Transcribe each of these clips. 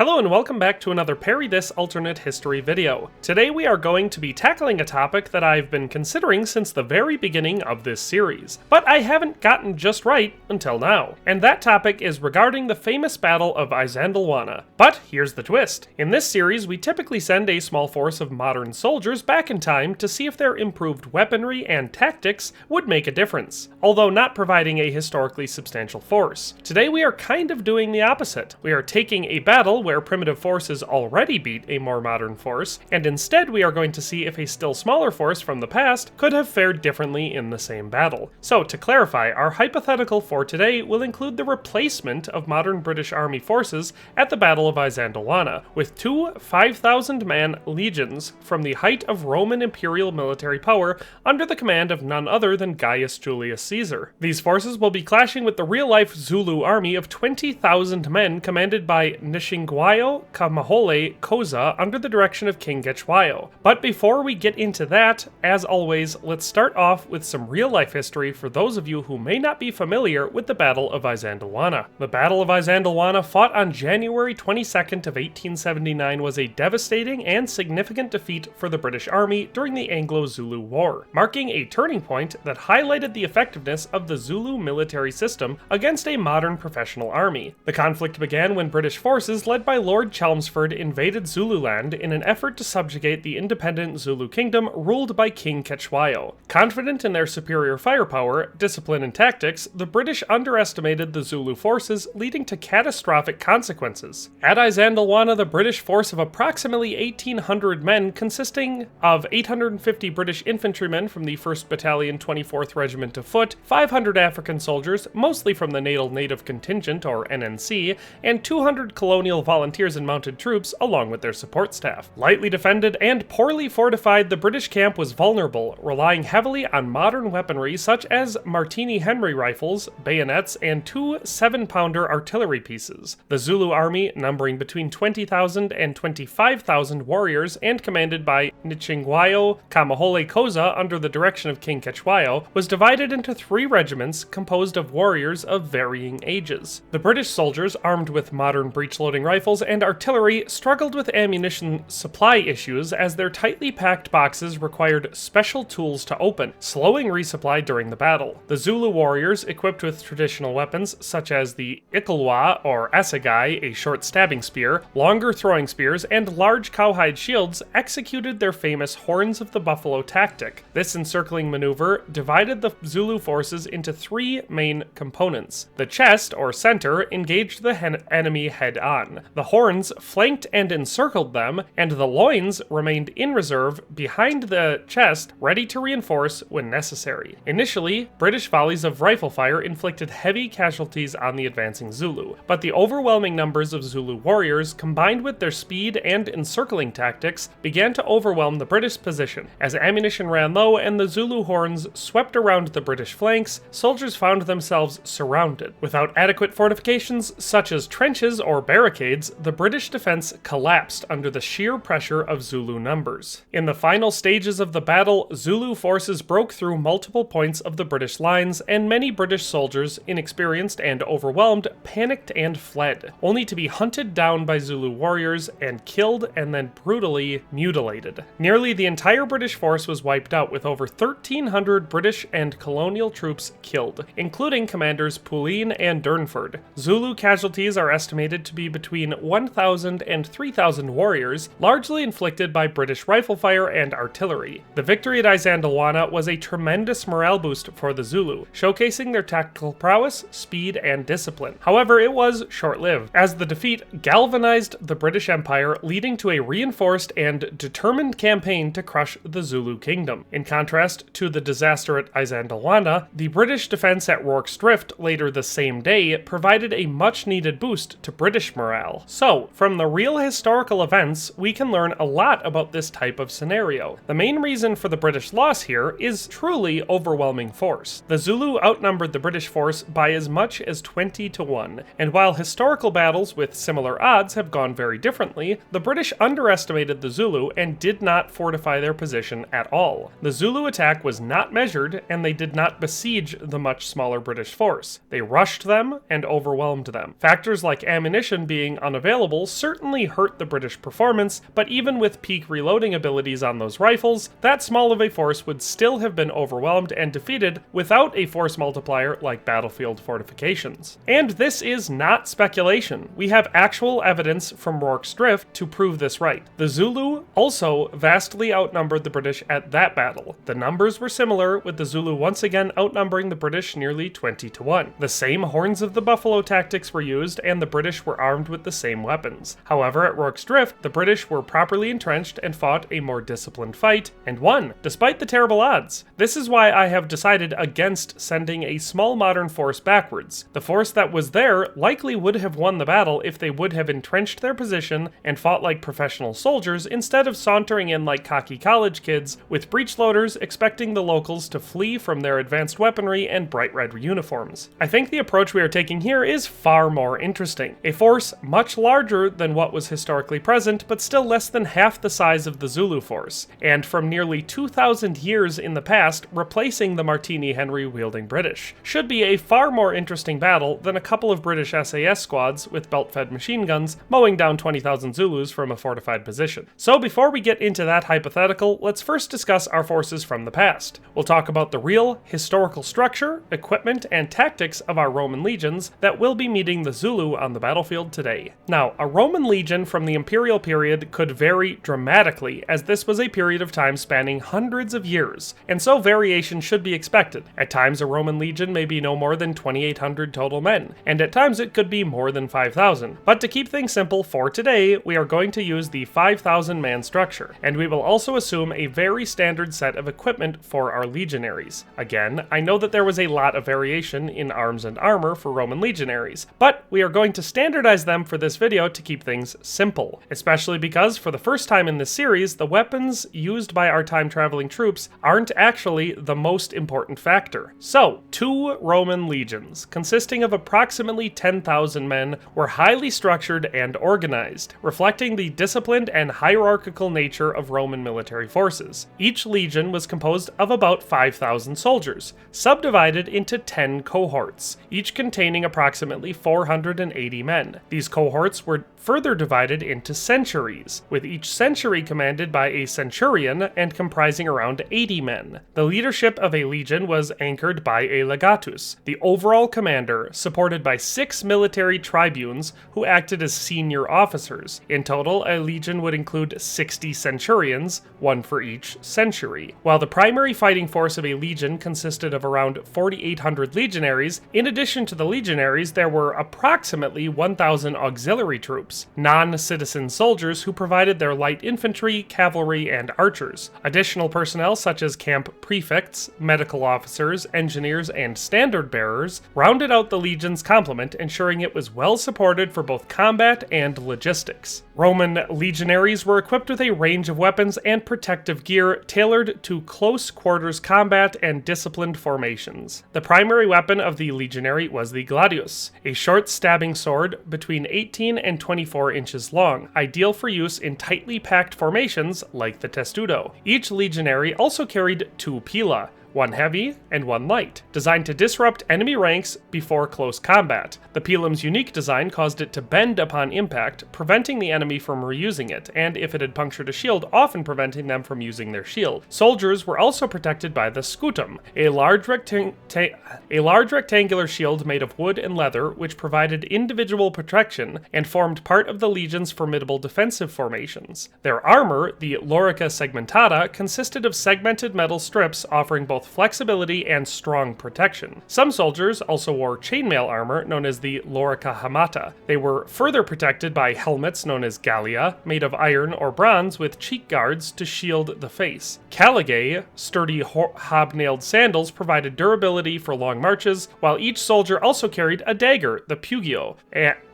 Hello and welcome back to another Parry This Alternate History video. Today we are going to be tackling a topic that I've been considering since the very beginning of this series, but I haven't gotten just right until now. And that topic is regarding the famous Battle of Isandlwana. But here's the twist. In this series we typically send a small force of modern soldiers back in time to see if their improved weaponry and tactics would make a difference, although not providing a historically substantial force. Today we are kind of doing the opposite. We are taking a battle where primitive forces already beat a more modern force, and instead we are going to see if a still smaller force from the past could have fared differently in the same battle. So to clarify, our hypothetical for today will include the replacement of modern British army forces at the Battle of Isandlwana, with two 5,000-man legions from the height of Roman imperial military power under the command of none other than Gaius Julius Caesar. These forces will be clashing with the real-life Zulu army of 20,000 men commanded by Ntshingwayo, kaMahole, Khoza under the direction of King Ntshingwayo. But before we get into that, as always, let's start off with some real-life history for those of you who may not be familiar with the Battle of Isandlwana. The Battle of Isandlwana, fought on January 22nd of 1879, was a devastating and significant defeat for the British Army during the Anglo-Zulu War, marking a turning point that highlighted the effectiveness of the Zulu military system against a modern professional army. The conflict began when British forces led by Lord Chelmsford invaded Zululand in an effort to subjugate the independent Zulu kingdom ruled by King Ntshingwayo. Confident in their superior firepower, discipline, and tactics, the British underestimated the Zulu forces, leading to catastrophic consequences. At Isandlwana, the British force of approximately 1,800 men, consisting of 850 British infantrymen from the 1st Battalion 24th Regiment of Foot, 500 African soldiers, mostly from the Native Contingent or NNC, and 200 colonial volunteers and mounted troops along with their support staff. Lightly defended and poorly fortified, the British camp was vulnerable, relying heavily on modern weaponry such as Martini-Henry rifles, bayonets, and two 7-pounder artillery pieces. The Zulu army, numbering between 20,000 and 25,000 warriors and commanded by Ntshingwayo, kaMahole, Khoza under the direction of King Ntshingwayo, was divided into 3 regiments composed of warriors of varying ages. The British soldiers, armed with modern breech-loading rifles and artillery, struggled with ammunition supply issues as their tightly packed boxes required special tools to open, slowing resupply during the battle. The Zulu warriors, equipped with traditional weapons such as the Ikalwa or assegai, a short stabbing spear, longer throwing spears, and large cowhide shields, executed their famous Horns of the Buffalo tactic. This encircling maneuver divided the Zulu forces into 3 main components. The chest, or center, engaged the enemy head-on. The horns flanked and encircled them, and the loins remained in reserve behind the chest, ready to reinforce when necessary. Initially, British volleys of rifle fire inflicted heavy casualties on the advancing Zulu, but the overwhelming numbers of Zulu warriors, combined with their speed and encircling tactics, began to overwhelm the British position. As ammunition ran low and the Zulu horns swept around the British flanks, soldiers found themselves surrounded. Without adequate fortifications, such as trenches or barricades, the British defense collapsed under the sheer pressure of Zulu numbers. In the final stages of the battle, Zulu forces broke through multiple points of the British lines, and many British soldiers, inexperienced and overwhelmed, panicked and fled, only to be hunted down by Zulu warriors and killed and then brutally mutilated. Nearly the entire British force was wiped out, with over 1,300 British and colonial troops killed, including commanders Pauline and Durnford. Zulu casualties are estimated to be between 1,000 and 3,000 warriors, largely inflicted by British rifle fire and artillery. The victory at Isandlwana was a tremendous morale boost for the Zulu, showcasing their tactical prowess, speed, and discipline. However, it was short-lived, as the defeat galvanized the British Empire, leading to a reinforced and determined campaign to crush the Zulu kingdom. In contrast to the disaster at Isandlwana, the British defense at Rorke's Drift later the same day provided a much-needed boost to British morale. So, from the real historical events, we can learn a lot about this type of scenario. The main reason for the British loss here is truly overwhelming force. The Zulu outnumbered the British force by as much as 20 to 1, and while historical battles with similar odds have gone very differently, the British underestimated the Zulu and did not fortify their position at all. The Zulu attack was not measured, and they did not besiege the much smaller British force. They rushed them and overwhelmed them. Factors like ammunition being unavailable certainly hurt the British performance, but even with peak reloading abilities on those rifles, that small of a force would still have been overwhelmed and defeated without a force multiplier like battlefield fortifications. And this is not speculation. We have actual evidence from Rorke's Drift to prove this right. The Zulu also vastly outnumbered the British at that battle. The numbers were similar, with the Zulu once again outnumbering the British nearly 20-1. The same horns of the buffalo tactics were used, and the British were armed with the same weapons. However, at Rorke's Drift, the British were properly entrenched and fought a more disciplined fight, and won, despite the terrible odds. This is why I have decided against sending a small modern force backwards. The force that was there likely would have won the battle if they would have entrenched their position and fought like professional soldiers instead of sauntering in like cocky college kids with breechloaders expecting the locals to flee from their advanced weaponry and bright red uniforms. I think the approach we are taking here is far more interesting. A force much larger than what was historically present, but still less than half the size of the Zulu force, and from nearly 2,000 years in the past, replacing the Martini-Henry wielding British. Should be a far more interesting battle than a couple of British SAS squads with belt-fed machine guns mowing down 20,000 Zulus from a fortified position. So before we get into that hypothetical, let's first discuss our forces from the past. We'll talk about the real historical structure, equipment, and tactics of our Roman legions that will be meeting the Zulu on the battlefield today. Now, a Roman legion from the Imperial period could vary dramatically, as this was a period of time spanning hundreds of years, and so variation should be expected. At times, a Roman legion may be no more than 2,800 total men, and at times it could be more than 5,000. But to keep things simple for today, we are going to use the 5,000 man structure, and we will also assume a very standard set of equipment for our legionaries. Again, I know that there was a lot of variation in arms and armor for Roman legionaries, but we are going to standardize them for this video to keep things simple, especially because for the first time in this series, the weapons used by our time-traveling troops aren't actually the most important factor. So, 2 Roman legions, consisting of approximately 10,000 men, were highly structured and organized, reflecting the disciplined and hierarchical nature of Roman military forces. Each legion was composed of about 5,000 soldiers, subdivided into 10 cohorts, each containing approximately 480 men. These cohorts were further divided into centuries, with each century commanded by a centurion and comprising around 80 men. The leadership of a legion was anchored by a legatus, the overall commander, supported by 6 military tribunes who acted as senior officers. In total, a legion would include 60 centurions, one for each century. While the primary fighting force of a legion consisted of around 4,800 legionaries, in addition to the legionaries, there were approximately 1,000 auxiliary troops, non-citizen soldiers who provided their light infantry, cavalry, and archers. Additional personnel such as camp prefects, medical officers, engineers, and standard bearers rounded out the legion's complement, ensuring it was well supported for both combat and logistics. Roman legionaries were equipped with a range of weapons and protective gear tailored to close quarters combat and disciplined formations. The primary weapon of the legionary was the gladius, a short stabbing sword between 18 and 24 inches long, ideal for use in tightly packed formations like the testudo. Each legionary also carried 2 pila, one heavy and one light, designed to disrupt enemy ranks before close combat. The pilum's unique design caused it to bend upon impact, preventing the enemy from reusing it, and if it had punctured a shield, often preventing them from using their shield. Soldiers were also protected by the scutum, a large rectangular shield made of wood and leather, which provided individual protection and formed part of the legion's formidable defensive formations. Their armor, the lorica segmentata, consisted of segmented metal strips offering both flexibility and strong protection. Some soldiers also wore chainmail armor known as the lorica hamata. They were further protected by helmets known as gallia, made of iron or bronze with cheek guards to shield the face. Caligae, sturdy hobnailed sandals, provided durability for long marches, while each soldier also carried a dagger, the pugio,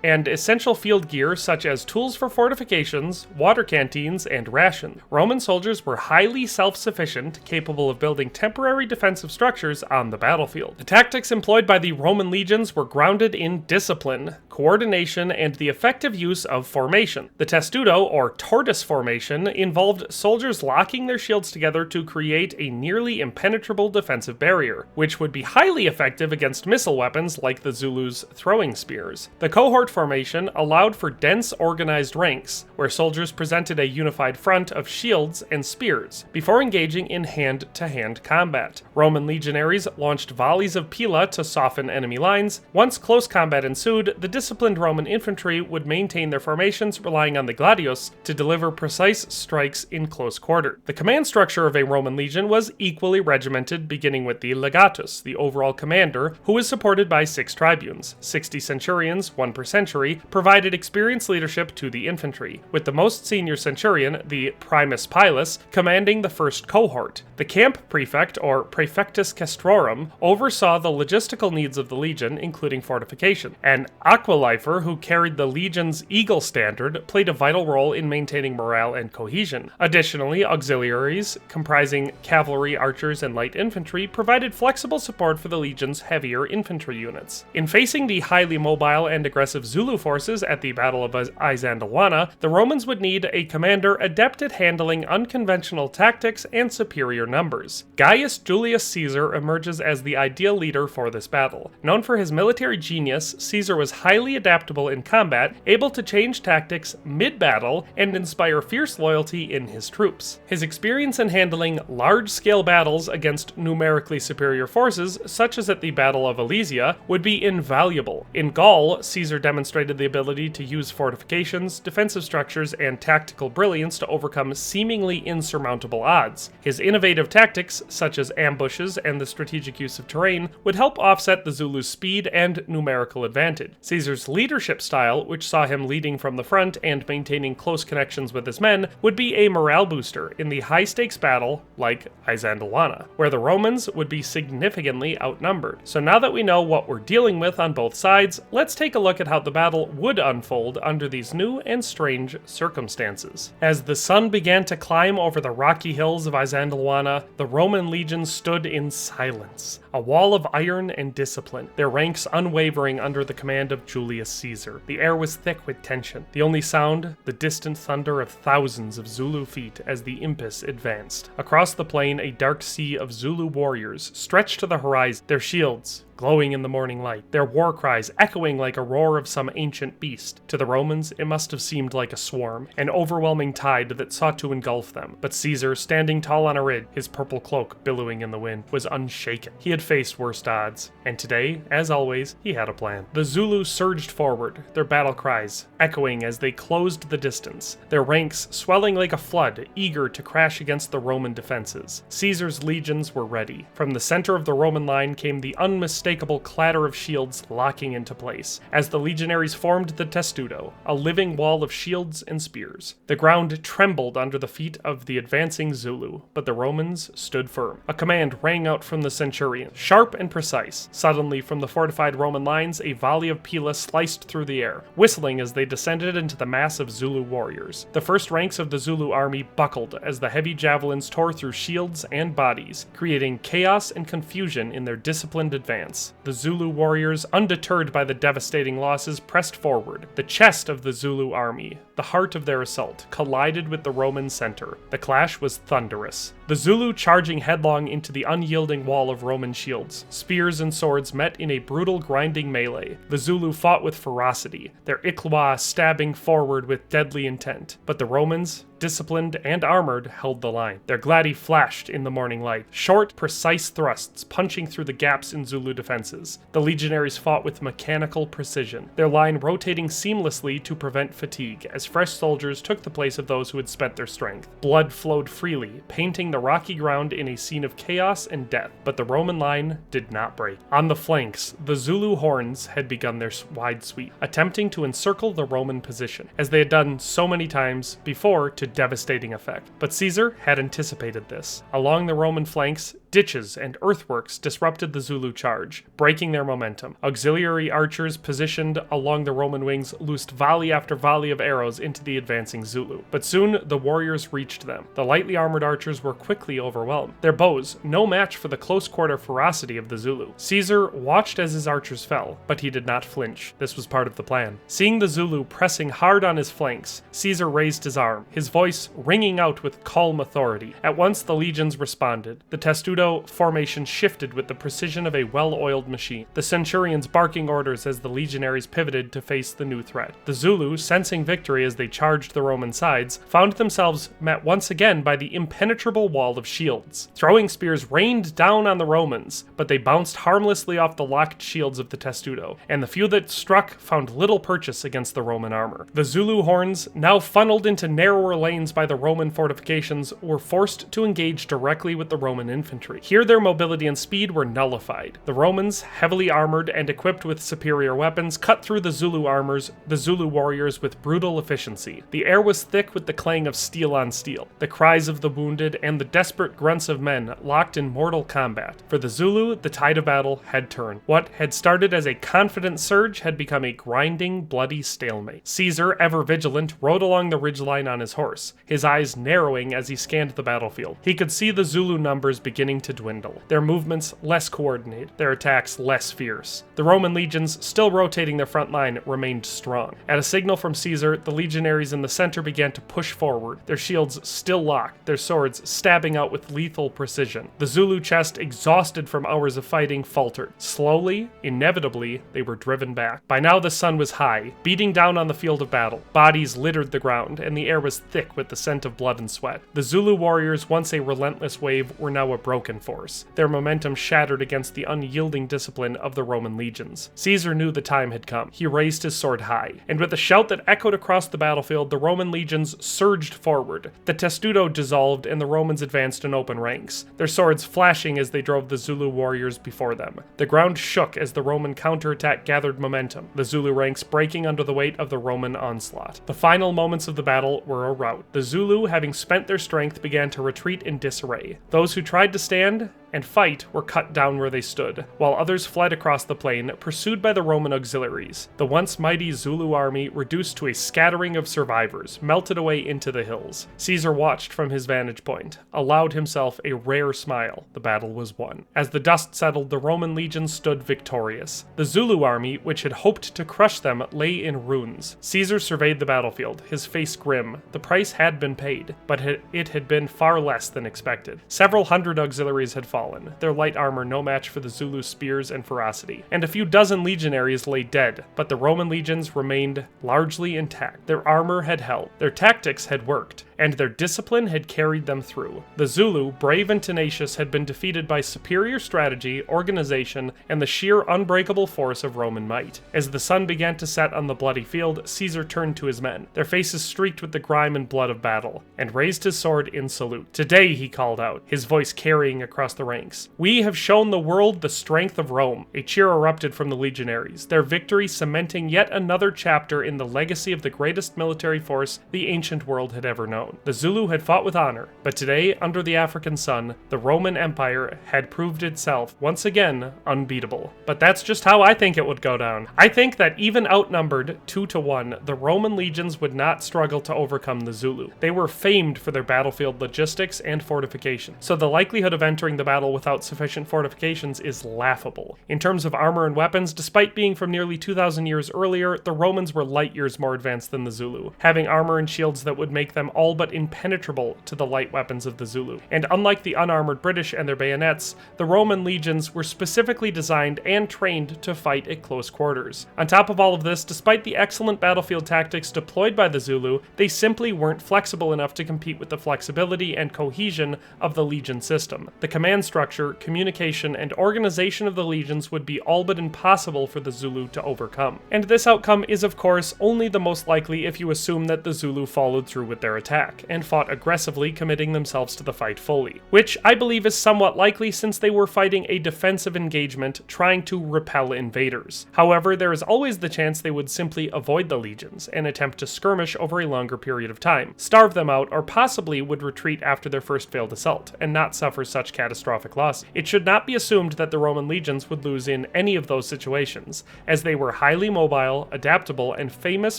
and essential field gear such as tools for fortifications, water canteens, and rations. Roman soldiers were highly self-sufficient, capable of building temporary defensive structures on the battlefield. The tactics employed by the Roman legions were grounded in discipline, coordination, and the effective use of formation. The testudo, or tortoise formation, involved soldiers locking their shields together to create a nearly impenetrable defensive barrier, which would be highly effective against missile weapons like the Zulus' throwing spears. The cohort formation allowed for dense organized ranks, where soldiers presented a unified front of shields and spears, before engaging in hand-to-hand combat. Roman legionaries launched volleys of pila to soften enemy lines. Once close combat ensued, the disciplined Roman infantry would maintain their formations, relying on the gladius to deliver precise strikes in close quarter. The command structure of a Roman legion was equally regimented, beginning with the legatus, the overall commander, who was supported by 6 tribunes. 60 centurions, 1 per century, provided experienced leadership to the infantry, with the most senior centurion, the primus pilus, commanding the first cohort. The camp prefect, or praefectus castrorum, oversaw the logistical needs of the legion, including fortification. An aquilifer, who carried the legion's eagle standard, played a vital role in maintaining morale and cohesion. Additionally, auxiliaries, comprising cavalry, archers, and light infantry, provided flexible support for the legion's heavier infantry units. In facing the highly mobile and aggressive Zulu forces at the Battle of Isandlwana, the Romans would need a commander adept at handling unconventional tactics and superior numbers. Gaius Julius Caesar emerges as the ideal leader for this battle. Known for his military genius, Caesar was highly adaptable in combat, able to change tactics mid-battle, and inspire fierce loyalty in his troops. His experience in handling large-scale battles against numerically superior forces, such as at the Battle of Alesia, would be invaluable. In Gaul, Caesar demonstrated the ability to use fortifications, defensive structures, and tactical brilliance to overcome seemingly insurmountable odds. His innovative tactics, such as ambushes and the strategic use of terrain, would help offset the Zulus' speed and numerical advantage. Caesar's leadership style, which saw him leading from the front and maintaining close connections with his men, would be a morale booster in the high-stakes battle like Isandlwana, where the Romans would be significantly outnumbered. So now that we know what we're dealing with on both sides, let's take a look at how the battle would unfold under these new and strange circumstances. As the sun began to climb over the rocky hills of Isandlwana, the Roman legion stood in silence, a wall of iron and discipline, their ranks unwavering under the command of Julius Caesar. The air was thick with tension, the only sound, the distant thunder of thousands of Zulu feet as the impish advanced. Across the plain, a dark sea of Zulu warriors stretched to the horizon, their shields glowing in the morning light, their war cries echoing like a roar of some ancient beast. To the Romans, it must have seemed like a swarm, an overwhelming tide that sought to engulf them. But Caesar, standing tall on a ridge, his purple cloak billowing in the wind, was unshaken. He had faced worse odds, and today, as always, he had a plan. The Zulu surged forward, their battle cries echoing as they closed the distance, their ranks swelling like a flood, eager to crash against the Roman defenses. Caesar's legions were ready. From the center of the Roman line came the unmistakable clatter of shields locking into place, as the legionaries formed the testudo, a living wall of shields and spears. The ground trembled under the feet of the advancing Zulu, but the Romans stood firm. A command rang out from the centurion, sharp and precise. Suddenly, from the fortified Roman lines, a volley of pila sliced through the air, whistling as they descended into the mass of Zulu warriors. The first ranks of the Zulu army buckled as the heavy javelins tore through shields and bodies, creating chaos and confusion in their disciplined advance. The Zulu warriors, undeterred by the devastating losses, pressed forward. The chest of the Zulu army, the heart of their assault, collided with the Roman center. The clash was thunderous. The Zulu charging headlong into the unyielding wall of Roman shields. Spears and swords met in a brutal, grinding melee. The Zulu fought with ferocity, their ikwa stabbing forward with deadly intent. But the Romans, disciplined and armored, held the line. Their gladi flashed in the morning light, short, precise thrusts punching through the gaps in Zulu defenses. The legionaries fought with mechanical precision, their line rotating seamlessly to prevent fatigue, as fresh soldiers took the place of those who had spent their strength. Blood flowed freely, painting the rocky ground in a scene of chaos and death, but the Roman line did not break. On the flanks, the Zulu horns had begun their wide sweep, attempting to encircle the Roman position, as they had done so many times before to devastating effect. But Caesar had anticipated this. Along the Roman flanks, ditches and earthworks disrupted the Zulu charge, breaking their momentum. Auxiliary archers positioned along the Roman wings loosed volley after volley of arrows into the advancing Zulu. But soon the warriors reached them. The lightly armored archers were quickly overwhelmed, their bows no match for the close-quarter ferocity of the Zulu. Caesar watched as his archers fell, but he did not flinch. This was part of the plan. Seeing the Zulu pressing hard on his flanks, Caesar raised his arm, his voice ringing out with calm authority. At once the legions responded. The testudo testudo formation shifted with the precision of a well-oiled machine, the centurions barking orders as the legionaries pivoted to face the new threat. The Zulu, sensing victory as they charged the Roman sides, found themselves met once again by the impenetrable wall of shields. Throwing spears rained down on the Romans, but they bounced harmlessly off the locked shields of the testudo, and the few that struck found little purchase against the Roman armor. The Zulu horns, now funneled into narrower lanes by the Roman fortifications, were forced to engage directly with the Roman infantry. Here their mobility and speed were nullified. The Romans, heavily armored and equipped with superior weapons, cut through the Zulu warriors with brutal efficiency. The air was thick with the clang of steel on steel, the cries of the wounded, and the desperate grunts of men locked in mortal combat. For the Zulu, the tide of battle had turned. What had started as a confident surge had become a grinding, bloody stalemate. Caesar, ever vigilant, rode along the ridgeline on his horse, his eyes narrowing as he scanned the battlefield. He could see the Zulu numbers beginning to dwindle, their movements less coordinated, their attacks less fierce. The Roman legions, still rotating their front line, remained strong. At a signal from Caesar, the legionaries in the center began to push forward, their shields still locked, their swords stabbing out with lethal precision. The Zulu chest, exhausted from hours of fighting, faltered. Slowly, inevitably, they were driven back. By now the sun was high, beating down on the field of battle. Bodies littered the ground, and the air was thick with the scent of blood and sweat. The Zulu warriors, once a relentless wave, were now a broken force, their momentum shattered against the unyielding discipline of the Roman legions. Caesar knew the time had come. He raised his sword high, and with a shout that echoed across the battlefield, the Roman legions surged forward. The testudo dissolved, and the Romans advanced in open ranks, their swords flashing as they drove the Zulu warriors before them. The ground shook as the Roman counterattack gathered momentum, the Zulu ranks breaking under the weight of the Roman onslaught. The final moments of the battle were a rout. The Zulu, having spent their strength, began to retreat in disarray. Those who tried to stand and fight were cut down where they stood, while others fled across the plain, pursued by the Roman auxiliaries. The once mighty Zulu army, reduced to a scattering of survivors, melted away into the hills. Caesar watched from his vantage point, allowed himself a rare smile. The battle was won. As the dust settled, the Roman legion stood victorious. The Zulu army, which had hoped to crush them, lay in ruins. Caesar surveyed the battlefield, his face grim. The price had been paid, but it had been far less than expected. Several hundred auxiliaries had fallen, their light armor no match for the Zulu spears and ferocity, and a few dozen legionaries lay dead, but the Roman legions remained largely intact. Their armor had held, their tactics had worked, and their discipline had carried them through. The Zulu, brave and tenacious, had been defeated by superior strategy, organization, and the sheer unbreakable force of Roman might. As the sun began to set on the bloody field, Caesar turned to his men, their faces streaked with the grime and blood of battle, and raised his sword in salute. "Today," he called out, his voice carrying across the ranks, "we have shown the world the strength of Rome." A cheer erupted from the legionaries, their victory cementing yet another chapter in the legacy of the greatest military force the ancient world had ever known. The Zulu had fought with honor, but today, under the African sun, the Roman Empire had proved itself once again unbeatable. But that's just how I think it would go down. I think that even outnumbered 2-1, the Roman legions would not struggle to overcome the Zulu. They were famed for their battlefield logistics and fortification, so the likelihood of entering the battle without sufficient fortifications is laughable. In terms of armor and weapons, despite being from nearly 2,000 years earlier, the Romans were light years more advanced than the Zulu, having armor and shields that would make them all but impenetrable to the light weapons of the Zulu. And unlike the unarmored British and their bayonets, the Roman legions were specifically designed and trained to fight at close quarters. On top of all of this, despite the excellent battlefield tactics deployed by the Zulu, they simply weren't flexible enough to compete with the flexibility and cohesion of the legion system. The command structure, communication, and organization of the legions would be all but impossible for the Zulu to overcome. And this outcome is, of course, only the most likely if you assume that the Zulu followed through with their attack, and fought aggressively, committing themselves to the fight fully, which I believe is somewhat likely since they were fighting a defensive engagement trying to repel invaders. However, there is always the chance they would simply avoid the legions and attempt to skirmish over a longer period of time, starve them out, or possibly would retreat after their first failed assault, and not suffer such catastrophic loss. It should not be assumed that the Roman legions would lose in any of those situations, as they were highly mobile, adaptable, and famous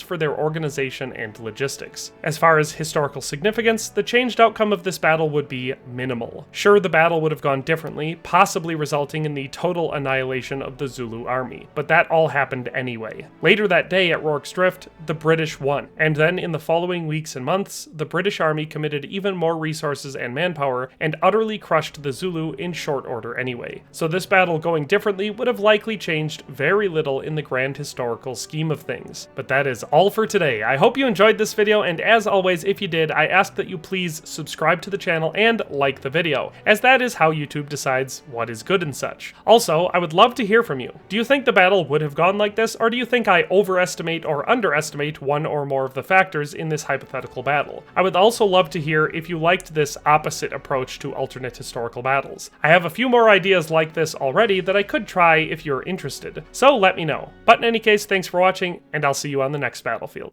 for their organization and logistics. As far as historical historical significance, the changed outcome of this battle would be minimal. Sure, the battle would have gone differently, possibly resulting in the total annihilation of the Zulu army, but that all happened anyway. Later that day at Rorke's Drift, the British won, and then in the following weeks and months, the British army committed even more resources and manpower and utterly crushed the Zulu in short order anyway. So this battle going differently would have likely changed very little in the grand historical scheme of things. But that is all for today. I hope you enjoyed this video, and as always, if you did, I ask that you please subscribe to the channel and like the video, as that is how YouTube decides what is good and such. Also, I would love to hear from you. Do you think the battle would have gone like this, or do you think I overestimate or underestimate one or more of the factors in this hypothetical battle? I would also love to hear if you liked this opposite approach to alternate historical battles. I have a few more ideas like this already that I could try if you're interested, so let me know. But in any case, thanks for watching, and I'll see you on the next battlefield.